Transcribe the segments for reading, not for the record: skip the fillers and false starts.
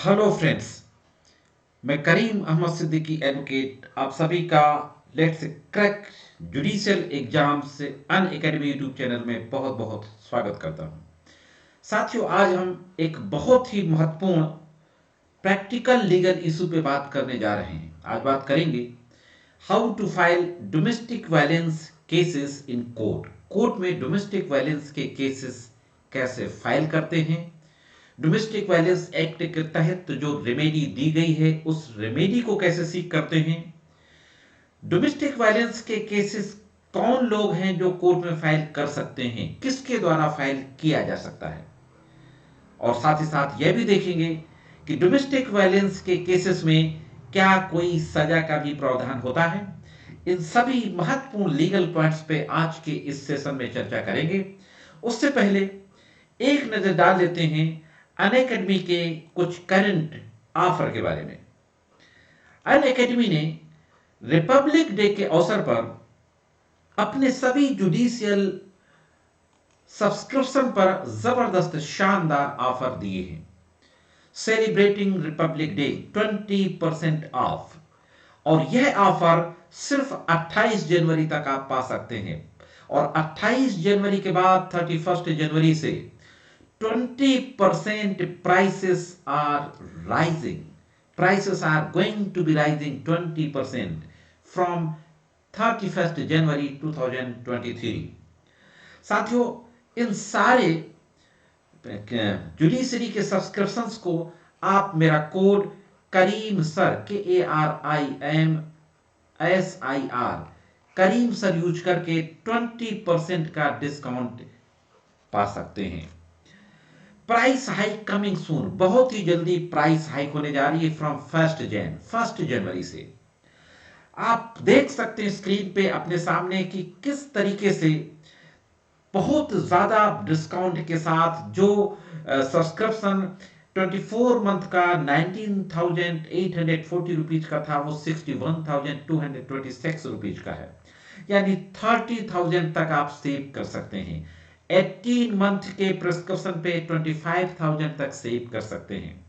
Hello friends. मैं करीम Ahmad Siddiqui advocate आप सभी का लेट्स क्रैक जुडिशियल एग्जाम से अन एकेडमी यूट्यूब चैनल में बहुत बहुत स्वागत करता हूं। साथियों, आज हम एक बहुत ही महत्वपूर्ण प्रैक्टिकल लीगल इशू पे बात करने जा रहे हैं। आज बात करेंगे how to file domestic violence cases in court. Court में डोमेस्टिक वायलेंस के केसेस कैसे फाइल करते हैं, डोमेस्टिक वायलेंस एक्ट के तहत जो रेमेडी दी गई है उस रेमेडी को कैसे सीख करते हैं, डोमेस्टिक वायलेंस के केसेस कौन लोग हैं जो कोर्ट में फाइल कर सकते हैं, किसके द्वारा फाइल किया जा सकता है, और साथ ही साथ यह भी देखेंगे कि डोमेस्टिक वायलेंस के केसेस में क्या कोई सजा का भी प्रावधान होता है। इन सभी महत्वपूर्ण लीगल पॉइंट्स पे आज के इस सेशन में चर्चा करेंगे। उससे पहले एक नजर डाल लेते हैं अनअकैडमी के कुछ करंट ऑफर के बारे में। अनअकैडमी ने रिपब्लिक डे के अवसर पर अपने सभी जुडिशियल सब्सक्रिप्शन पर जबरदस्त शानदार ऑफर दिए हैं। सेलिब्रेटिंग रिपब्लिक डे 20% ऑफ, और यह ऑफर सिर्फ 28 जनवरी तक आप पा सकते हैं। और 28 जनवरी के बाद 31 जनवरी से 20% prices are rising. Prices are going to be rising 20% from 31st January 2023। साथियों, इन सारे जुडिशरी के सब्सक्रिप्शंस को आप मेरा कोड करीम सर KARIMSIR करीम सर यूज करके 20% का डिस्काउंट पा सकते हैं। प्राइस हाइक कमिंग सून, बहुत ही जल्दी प्राइस हाइक होने जा रही है फ्रॉम 1 जनवरी से। आप देख सकते हैं स्क्रीन पे अपने सामने कि किस तरीके से बहुत ज्यादा डिस्काउंट के साथ जो सब्सक्रिप्शन 24 मंथ का 19,840 रुपीज का था वो 61,226 रुपीज का है, यानी 30,000 तक आप सेव कर सकते हैं। 18 मंथ के प्रिस्क्रिप्शन पे 25,000 तक सेव कर सकते हैं।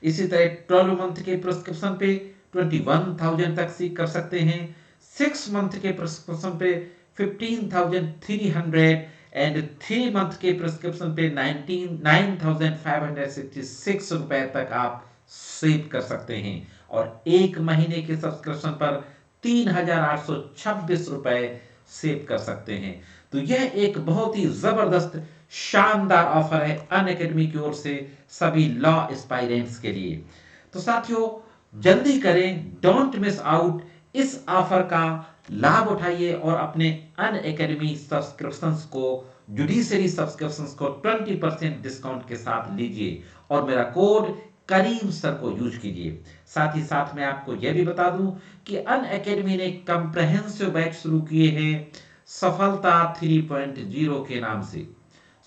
इसी तरह 12 मंथ के प्रिस्क्रिप्शन पे 21,000 तक सेव कर सकते हैं। 6 मंथ के प्रिस्क्रिप्शन पे 15,300 एंड 3 मंथ के प्रिस्क्रिप्शन पे 9,566 रुपए तक आप सेव कर सकते हैं। और एक महीने के सब्सक्रिप्शन पर 3,826 रुपए सेव कर सकते हैं। तो यह एक बहुत ही जबरदस्त शानदार ऑफर है अनअकैडमी की ओर से सभी लॉ एस्पायरेंट्स के लिए। तो साथियों, जल्दी करें, डोंट मिस आउट, इस ऑफर का लाभ उठाइए और अपने अनअकैडमी सब्सक्रिप्शंस को, जुडिशरी सब्सक्रिप्शंस को 20% डिस्काउंट के साथ लीजिए और मेरा कोड करीम सर को यूज कीजिए। साथ ही साथ मैं आपको यह भी बता दूं कि अनअकैडमी ने कंप्रहेंसिव बैच शुरू किए हैं सफलता 3.0 के नाम से।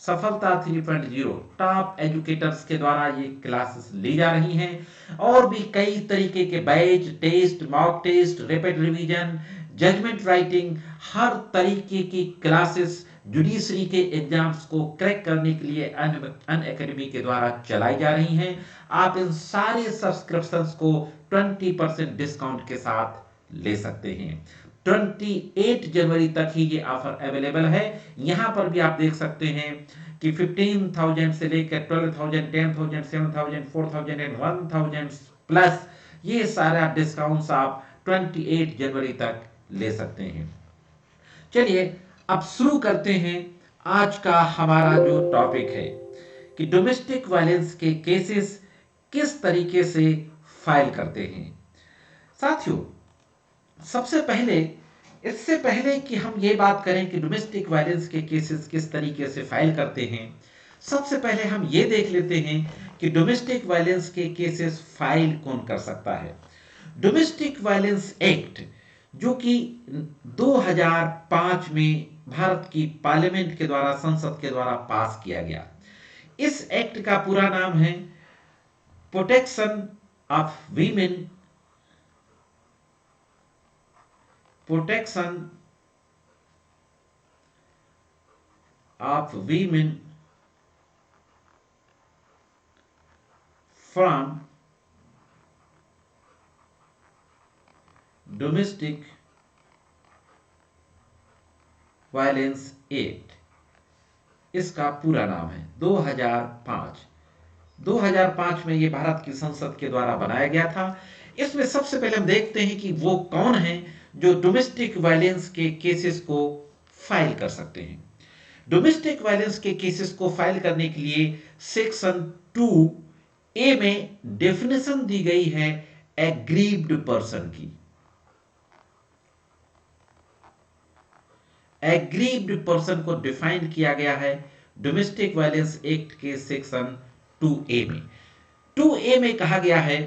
सफलता 3.0 टॉप एजुकेटर्स के द्वारा ये क्लासेस ली जा रही हैं। और भी कई तरीके के batch, test, mock test, rapid revision, judgement writing, हर तरीके की क्लासेस जुडिशरी के एग्जाम्स को क्रैक करने के लिए अनअकैडमी के द्वारा चलाई जा रही हैं। आप इन सारे सब्सक्रिप्शंस को 20% डिस्काउंट के साथ ले सकते हैं। 28 जनवरी तक ही ये ऑफर अवेलेबल है। यहां पर भी आप देख सकते हैं कि 15,000 से लेकर 12,000, 10,000, 7,000, 4,000 एंड 1,000 प्लस ये सारा डिस्काउंट्स आप 28 जनवरी तक ले सकते हैं। चलिए अब शुरू करते हैं आज का हमारा जो टॉपिक है कि डोमेस्टिक वायलेंस के केसेस किस तरीके से फाइल करते हैं। साथियों, सबसे पहले, इससे पहले कि हम ये बात करें कि डोमेस्टिक वायलेंस के केसेस किस तरीके से फाइल करते हैं, सबसे पहले हम ये देख लेते हैं कि डोमेस्टिक वायलेंस के केसेस फाइल कौन कर सकता है। डोमेस्टिक वायलेंस एक्ट जो कि 2005 में भारत की पार्लियामेंट के द्वारा, संसद के द्वारा पास किया गया। इस एक्ट का पूरा नाम है protection of women, protection of women from domestic violence act, इसका पूरा नाम है 2005। 2005 में ये भारत की संसद के द्वारा बनाया गया था। इसमें सबसे पहले हम देखते हैं कि वो कौन है जो डोमेस्टिक वायलेंस के केसेस को फाइल कर सकते हैं। डोमेस्टिक वायलेंस के केसेस को फाइल करने के लिए सेक्शन 2A में डेफिनेशन दी गई है एग्रीव्ड पर्सन की। एग्रीव्ड पर्सन को डिफाइन किया गया है डोमेस्टिक वायलेंस एक्ट के सेक्शन 2A में। 2A में कहा गया है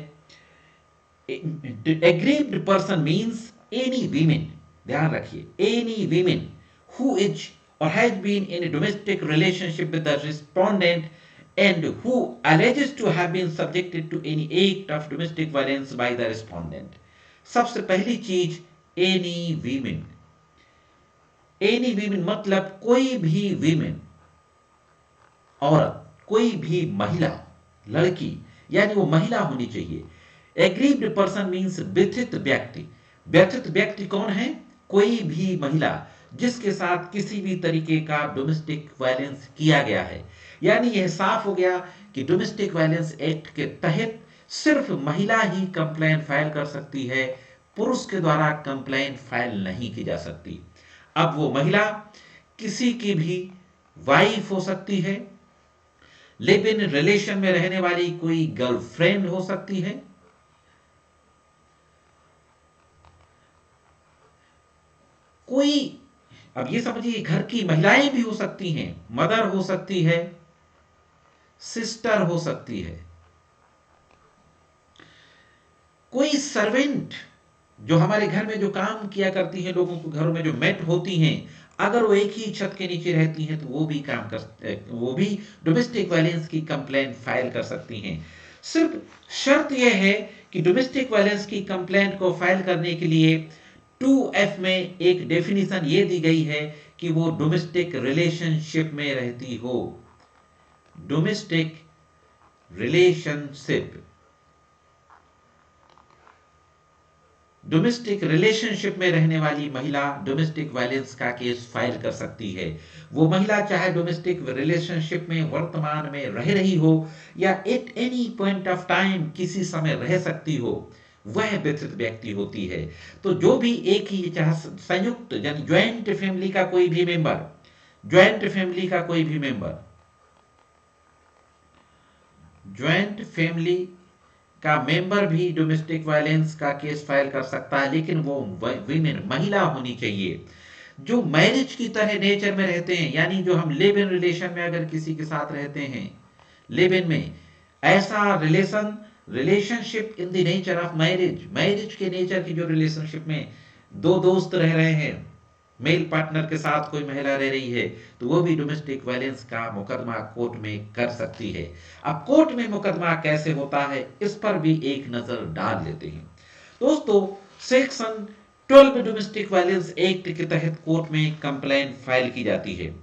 aggrieved person means any women, ध्यान रखिए, any women who is or has been in a domestic relationship with the respondent and who alleges to have been subjected to any act of domestic violence by the respondent। सबसे पहली चीज any women। any women मतलब कोई भी women, औरत, कोई भी महिला, लड़की, यानी वो महिला होनी चाहिए। एग्रीव्ड पर्सन मींस व्यथित व्यक्ति। व्यथित व्यक्ति कौन है? कोई भी महिला जिसके साथ किसी भी तरीके का डोमेस्टिक वायलेंस किया गया है। यानी यह साफ हो गया कि डोमेस्टिक वायलेंस एक्ट के तहत सिर्फ महिला ही कंप्लेंट फाइल कर सकती है, पुरुष के द्वारा कंप्लेंट फाइल नहीं की जा सकती। अब वो महिला किसी की भी वाइफ हो सकती है, लिव इन रिलेशन में रहने वाली कोई गर्लफ्रेंड हो सकती है, कोई, अब ये समझिए, घर की महिलाएं भी हो सकती हैं, मदर हो सकती है, सिस्टर हो सकती है, कोई सर्वेंट जो हमारे घर में जो काम किया करती है, लोगों के घरों में जो मेट होती हैं, अगर वो एक ही छत के नीचे रहती हैं तो वो भी काम कर, वो भी डोमेस्टिक वायलेंस की कंप्लेंट फाइल कर सकती हैं। सिर्फ शर्त यह है कि डोमेस्टिक वायलेंस की कंप्लेंट को फाइल करने के लिए 2F में एक डेफिनेशन ये दी गई है कि वो डोमेस्टिक रिलेशनशिप में रहती हो। डोमेस्टिक रिलेशनशिप, डोमेस्टिक रिलेशनशिप में रहने वाली महिला डोमेस्टिक वायलेंस का केस फाइल कर सकती है। वो महिला चाहे डोमेस्टिक रिलेशनशिप में वर्तमान में रह रही हो या at any point of time किसी समय रह सकती हो, वह व्यथित व्यक्ति होती है। तो जो भी एक ही, चाहे संयुक्त यानी ज्वाइंट फैमिली का कोई भी मेंबर, ज्वाइंट फैमिली का कोई भी मेंबर, ज्वाइंट फैमिली का मेंबर भी डोमेस्टिक वायलेंस का केस फाइल कर सकता है, लेकिन वो वीमेन, महिला होनी चाहिए। जो मैरिज की तरह नेचर में रहते हैं, यानी जो हम लिव इन रिलेशन में अगर किसी के साथ रहते हैं, लिव इन में ऐसा relationship in the nature of marriage, marriage के नेचर की जो रिलेशनशिप में दो दोस्त रह रहे हैं, मेल पार्टनर के साथ कोई महिला रह रही है, तो वो भी डोमेस्टिक वायलेंस का मुकदमा कोर्ट में कर सकती है। अब कोर्ट में मुकदमा कैसे होता है, इस पर भी एक नजर डाल लेते हैं। दोस्तों, सेक्शन 12 डोमेस्टिक वायलेंस एक्ट के तहत कोर्ट में कंप्लेंट फाइल की जाती है।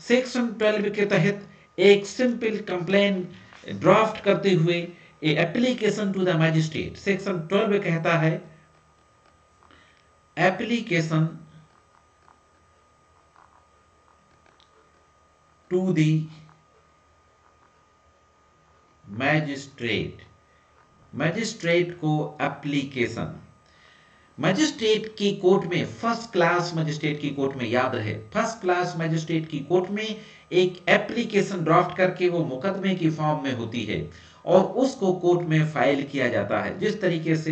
सेक्शन 12 के तहत एक सिंपल कंप्लेंट ड्राफ्ट करते हुए a application to the magistrate, section 12 कहता है application to the magistrate, magistrate को एप्लीकेशन, मैजिस्ट्रेट की कोर्ट में, फर्स्ट क्लास मैजिस्ट्रेट की कोर्ट में, याद रहे, फर्स्ट क्लास मैजिस्ट्रेट की कोर्ट में एक एप्लीकेशन ड्राफ्ट करके वो मुकदमे की फॉर्म में होती है और उसको कोर्ट में फाइल किया जाता है। जिस तरीके से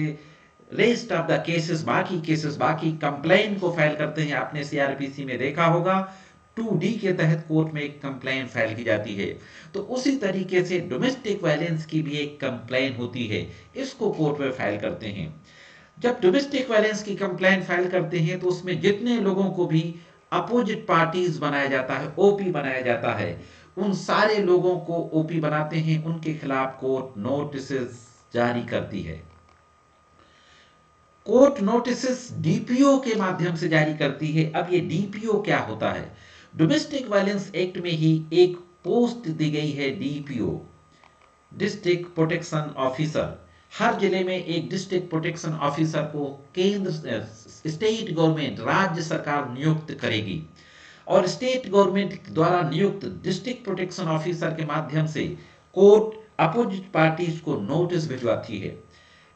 रेस्ट ऑफ द केसेस, बाकी केसेस, बाकी कंप्लेंट को फाइल करते हैं, आपने सीआरपीसी में देखा होगा 2D के तहत कोर्ट में एक कंप्लेंट फाइल की जाती है, तो उसी तरीके से डोमेस्टिक वायलेंस की भी एक कंप्लेंट होती है, इसको कोर्ट में फाइल करते हैं। जब डोमेस्टिक वायलेंस की कंप्लेंट फाइल करते हैं तो उसमें जितने लोगों को भी अपोजिट पार्टीज बनाया जाता है, ओपी बनाया जाता है, उन सारे लोगों को ओपी बनाते हैं, उनके खिलाफ कोर्ट नोटिस जारी करती है। कोर्ट नोटिस डीपीओ के माध्यम से जारी करती है। अब ये डीपीओ क्या होता है? डोमेस्टिक वायलेंस एक्ट में ही एक पोस्ट दी गई है डीपीओ, डिस्ट्रिक्ट प्रोटेक्शन ऑफिसर, हर जिले में एक डिस्ट्रिक्ट प्रोटेक्शन ऑफिसर को केंद्र स्टेट गवर्नमेंट राज्य सरकार नियुक्त करेगी और स्टेट गवर्नमेंट द्वारा नियुक्त डिस्ट्रिक्ट प्रोटेक्शन ऑफिसर के माध्यम से कोर्ट अपोजिट पार्टीज को नोटिस भिजवाती है।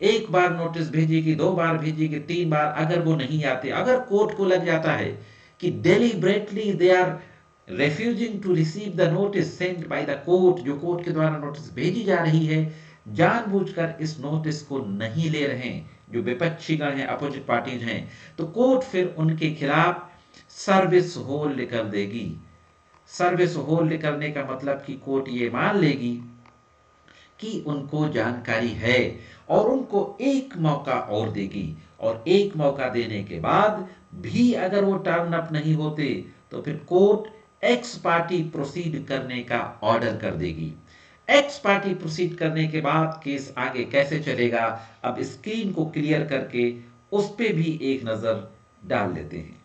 एक बार नोटिस भेजेगी, 2 बार भेजेगी, 3 बार, अगर वो नहीं आते, अगर कोर्ट को लग जाता है कि deliberately they are refusing to receive the notice sent by the court, जो कोर्ट के द्वारा नोटिस भेजी जा रही है, जानबूझकर इस नोटिस को नहीं ले रहे हैं, जो विपक्षीगण हैं, अपोजिट पार्टीज हैं, तो कोर्ट फिर उनके खिलाफ सर्विस होल्ड कर देगी। सर्विस होल्ड करने का मतलब कि कोर्ट ये मान लेगी कि उनको जानकारी है और उनको एक मौका और देगी, और एक मौका देने के बाद भी अगर वो टर्न अप नहीं होते तो फिर कोर्ट एक्स पार्टी प्रोसीड करने का ऑर्डर कर देगी। एक्स पार्टी प्रोसीड करने के बाद केस आगे कैसे चलेगा, अब स्क्रीन को क्लियर करके उस पे भी एक नजर डाल लेते हैं।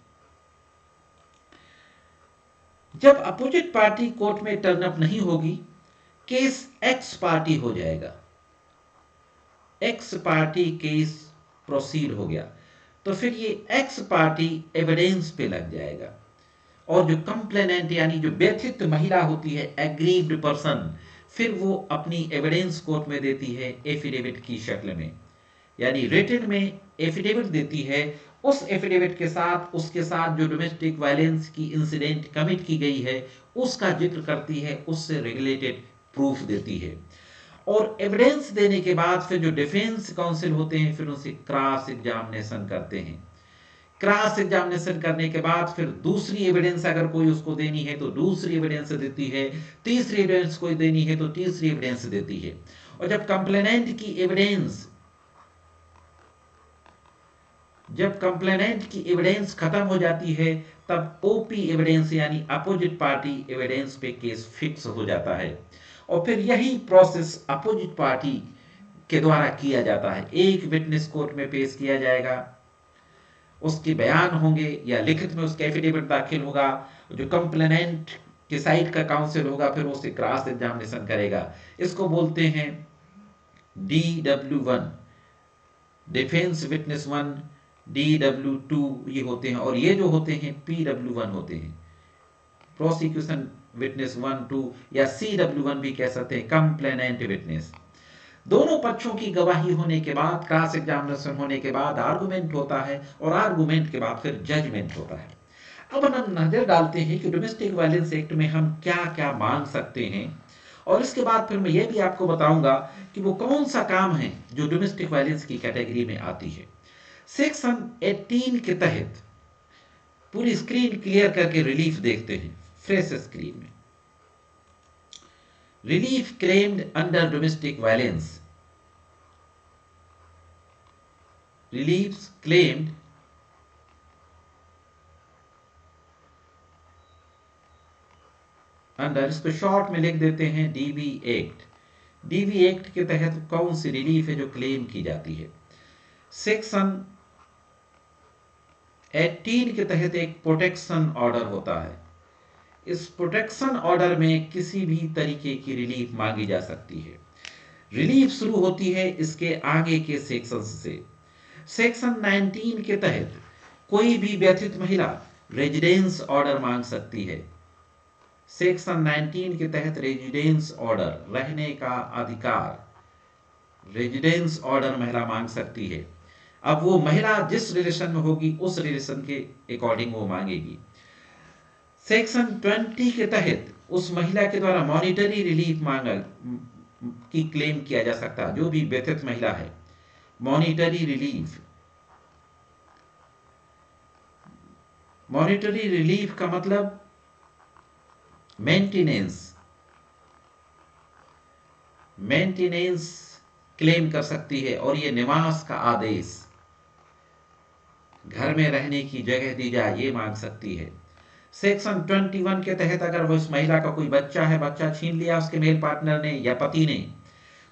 जब अपोजिट पार्टी कोर्ट में टर्न अप नहीं होगी, केस एक्स पार्टी हो जाएगा, एक्स पार्टी केस प्रोसीड हो गया, तो फिर ये एक्स पार्टी एविडेंस पे लग जाएगा और जो कंप्लेनेंट यानी जो व्यथित महिला होती है, एग्रीव्ड पर्सन, फिर वो अपनी एविडेंस कोर्ट में देती है एफिडेविट की शक्ल में, यानी रिटन में एफिडेविट देती है। उस एफिडेविट के साथ उसके साथ जो डोमेस्टिक वायलेंस की इंसिडेंट कमिट की गई है उसका जिक्र करती है, उससे रिलेटेड प्रूफ देती है, और एविडेंस देने के बाद फिर जो डिफेंस काउंसिल होते हैं फिर उनसे क्रॉस एग्जामिनेशन करते हैं। क्रॉस एग्जामिनेशन करने के बाद फिर दूसरी एविडेंस अगर कोई उसको देनी है तो दूसरी एविडेंस देती है, तीसरी एविडेंस कोई देनी है तो तीसरी एविडेंस देती है, और जब कंप्लेनेंट की एविडेंस खत्म हो जाती है तब ओपी एविडेंस यानी अपोजिट पार्टी एविडेंस पे केस फिक्स हो जाता है, और फिर यही प्रोसेस अपोजिट पार्टी के द्वारा किया जाता है। एक विटनेस कोर्ट में पेश किया जाएगा, उसके बयान होंगे या लिखित में उसका एफिडेविट दाखिल होगा, जो कंप्लेनेंट के साइड का काउंसिल होगा फिर उससे क्रॉस एग्जामिनेशन करेगा। इसको बोलते हैं DW1, डिफेंस विटनेस 1, DW2 ये होते हैं, और ये जो होते हैं PW1 होते हैं, प्रोसिक्यूशन विटनेस 1, 2 या CW1 भी कह सकते हैं, कंप्लेनेंट विटनेस। दोनों पक्षों की गवाही होने के बाद, क्रॉस एग्जामिनेशन होने के बाद आर्गुमेंट होता है, और आर्गुमेंट के बाद फिर जजमेंट होता है। अब हम नजर डालते हैं कि डोमेस्टिक वायलेंस एक्ट में हम क्या क्या मांग सकते हैं, और इसके बाद फिर मैं ये भी आपको बताऊंगा कि वो कौन सा काम है जो डोमेस्टिक वायलेंस की कैटेगरी में आती है। सेक्शन 18 के तहत पूरी स्क्रीन क्लियर करके रिलीफ देखते हैं, फ्रेश स्क्रीन में। Relief claimed under domestic violence, relief claimed under, इसको शॉर्ट में लिख देते हैं डीवी एक्ट। डीवी एक्ट के तहत कौन सी रिलीफ है जो क्लेम की जाती है। सेक्शन 18 के तहत एक प्रोटेक्शन ऑर्डर होता है। इस प्रोटेक्शन ऑर्डर में किसी भी तरीके की रिलीफ मांगी जा सकती है। रिलीफ शुरू होती है इसके आगे के सेक्शन से। सेक्शन 19 के तहत कोई भी व्यथित महिला रेजिडेंस ऑर्डर मांग सकती है। सेक्शन 19 के तहत रेजिडेंस ऑर्डर, रहने का अधिकार, रेजिडेंस ऑर्डर महिला मांग सकती है। अब वो महिला जिस रिलेशन में होगी उस रिलेशन के अकॉर्डिंग वो मांगेगी। सेक्शन 20 के तहत उस महिला के द्वारा मॉनिटरी रिलीफ मांगा की क्लेम किया जा सकता है, जो भी व्यथित महिला है। मॉनिटरी रिलीफ, मॉनिटरी रिलीफ का मतलब मेंटेनेंस क्लेम कर सकती है, और ये निवास का आदेश, घर में रहने की जगह दी जाए, ये मांग सकती है। सेक्शन 21 के तहत अगर वो इस महिला का कोई बच्चा है, बच्चा छीन लिया उसके मेल पार्टनर ने या पति ने,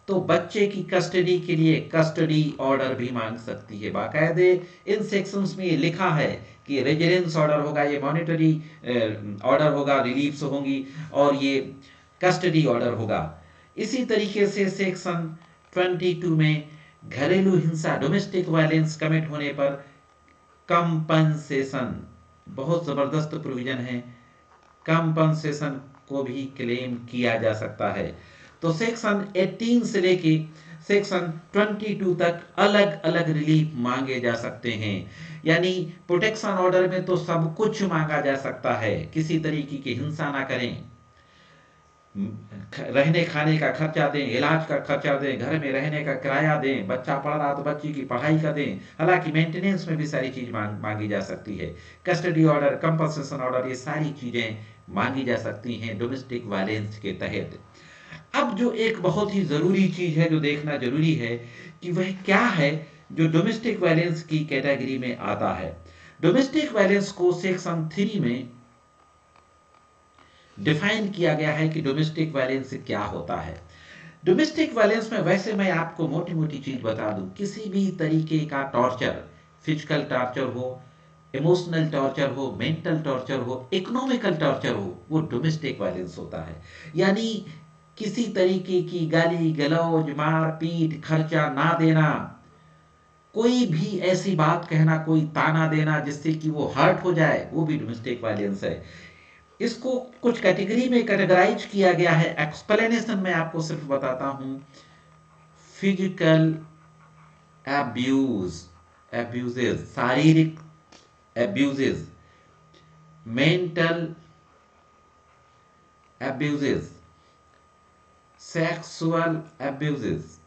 तो बच्चे की कस्टडी के लिए कस्टडी ऑर्डर भी मांग सकती है। बाकायदे इन सेक्शंस में ये लिखा है कि रेजिडेंस ऑर्डर होगा, ये मॉनिटरी ऑर्डर होगा, रिलीफ्स होंगी, और ये कस्टडी ऑर्डर होगा। इसी तरीके से सेक्शन 22 में घरेलू हिंसा डोमेस्टिक वायलेंस कमिट होने पर कंपनसेशन, बहुत जबरदस्त प्रोविजन है, कंपनसेशन को भी क्लेम किया जा सकता है। तो सेक्शन 18 से लेके सेक्शन 22 तक अलग अलग रिलीफ मांगे जा सकते हैं। यानी प्रोटेक्शन ऑर्डर में तो सब कुछ मांगा जा सकता है, किसी तरीके की हिंसा ना करें, रहने खाने का खर्चा दें, इलाज का खर्चा दें, घर में रहने का किराया दें, बच्चा पढ़ रहा तो बच्ची की पढ़ाई का दें, हालांकि मेंटेनेंस में भी सारी चीज मांगी जा सकती है। कस्टडी ऑर्डर, कंपनसेशन ऑर्डर, ये सारी चीजें मांगी जा सकती हैं डोमेस्टिक वायलेंस के तहत। अब जो एक बहुत ही जरूरी चीज है, जो देखना जरूरी है कि वह क्या है जो डोमेस्टिक वायलेंस की कैटेगरी में आता है। डोमेस्टिक वायलेंस को सेक्शन 3 में डिफाइन किया गया है कि डोमेस्टिक वायलेंस क्या होता है। डोमेस्टिक वायलेंस में वैसे मैं आपको मोटी मोटी चीज बता दूं, किसी भी तरीके का टॉर्चर, फिजिकल टॉर्चर हो, इमोशनल टॉर्चर हो, मेंटल टॉर्चर हो, इकोनॉमिकल टॉर्चर हो, वो डोमेस्टिक वायलेंस होता है। यानी किसी तरीके की गाली गलौज, मार पीट, खर्चा ना देना, कोई भी ऐसी बात कहना, कोई ताना देना जिससे कि वो हर्ट हो जाए, वो भी डोमेस्टिक वायलेंस है। इसको कुछ कैटेगरी में कैटेगराइज किया गया है। एक्सप्लेनेशन में आपको सिर्फ बताता हूं। फिजिकल एब्यूज, एब्यूजेस, शारीरिक abuses, mental abuses, sexual abuses,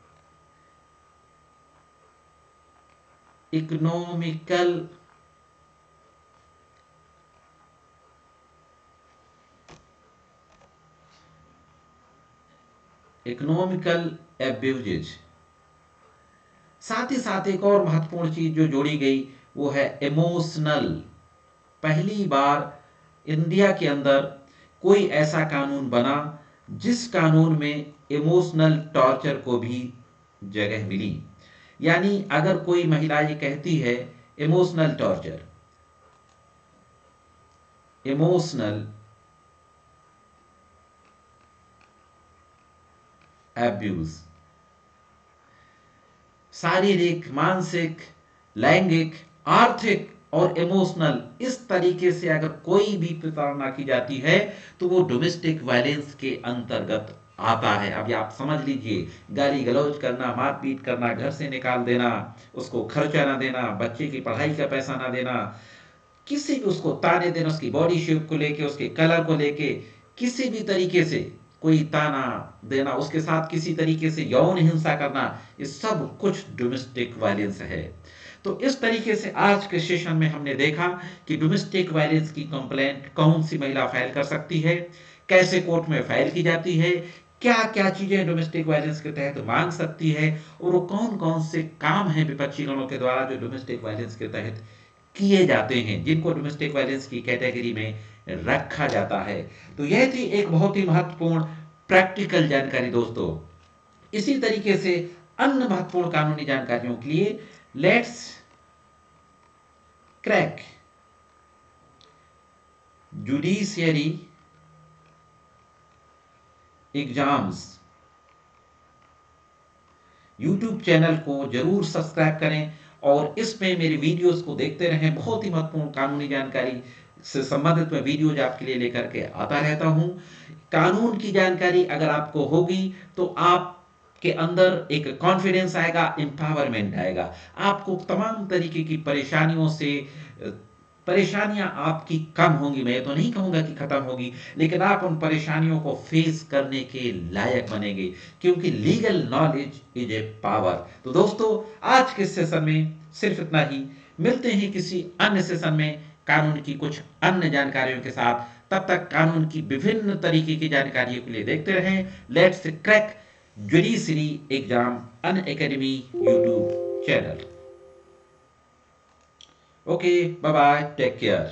economical abuses. साथ ही साथ एक और महत्वपूर्ण चीज जो जोड़ी गई वो है इमोशनल। पहली बार इंडिया के अंदर कोई ऐसा कानून बना जिस कानून में इमोशनल टॉर्चर को भी जगह मिली। यानी अगर कोई महिला ये कहती है इमोशनल टॉर्चर, इमोशनल एब्यूज, शारीरिक, मानसिक, लैंगिक, आर्थिक और इमोशनल, इस तरीके से अगर कोई भी प्रताड़ना की जाती है तो वो डोमेस्टिक वायलेंस के अंतर्गत आता है। अब आप समझ लीजिए, गाली गलौज करना, मारपीट करना, घर से निकाल देना, उसको खर्चा ना देना, बच्चे की पढ़ाई का पैसा ना देना, किसी भी उसको ताने देना, उसकी बॉडी शेप को लेके, उसके कलर को लेके, किसी भी तरीके से कोई ताना देना, उसके साथ किसी तरीके से यौन हिंसा करना, ये सब कुछ डोमेस्टिक वायलेंस है। तो इस तरीके से आज के सेशन में हमने देखा कि डोमेस्टिक वायलेंस की कंप्लेंट कौन सी महिला फाइल कर सकती है, कैसे कोर्ट में फाइल की जाती है, क्या क्या चीजें डोमेस्टिक वायलेंस के तहत मांग सकती है, और वो कौन कौन से काम हैं विपक्षी गणों के द्वारा जो डोमेस्टिक वायलेंस के तहत किए जाते हैं, जिनको डोमेस्टिक वायलेंस की कैटेगरी में रखा जाता है। तो यह थी एक बहुत ही महत्वपूर्ण प्रैक्टिकल जानकारी दोस्तों। इसी तरीके से अन्य महत्वपूर्ण कानूनी जानकारियों के लिए let's crack judiciary exams YouTube channel को जरूर सब्सक्राइब करें और इसमें मेरी वीडियोस को देखते रहें। बहुत ही महत्वपूर्ण कानूनी जानकारी से संबंधित मैं वीडियोज आपके लिए लेकर के आता रहता हूं। कानून की जानकारी अगर आपको होगी तो आपके अंदर एक कॉन्फिडेंस आएगा, एम्पावरमेंट आएगा। आपको तमाम तरीके की परेशानियां आपकी कम होंगी। मैं तो नहीं कहूंगा कि खत्म होगी, लेकिन आप उन परेशानियों को फेस करने के लायक बनेंगे, क्योंकि legal knowledge is a power. तो दोस्तों, आज के सेशन में सिर्फ इतना ही। मिलते हैं किसी अन्य सेशन में कानून की कुछ अन्य जानकारियों के साथ। तब तक कानून की विभिन्न तरीके की जानकारियों के लिए देखते रहें let's crack judiciary exam Unacademy YouTube channel. Okay, bye bye, take care.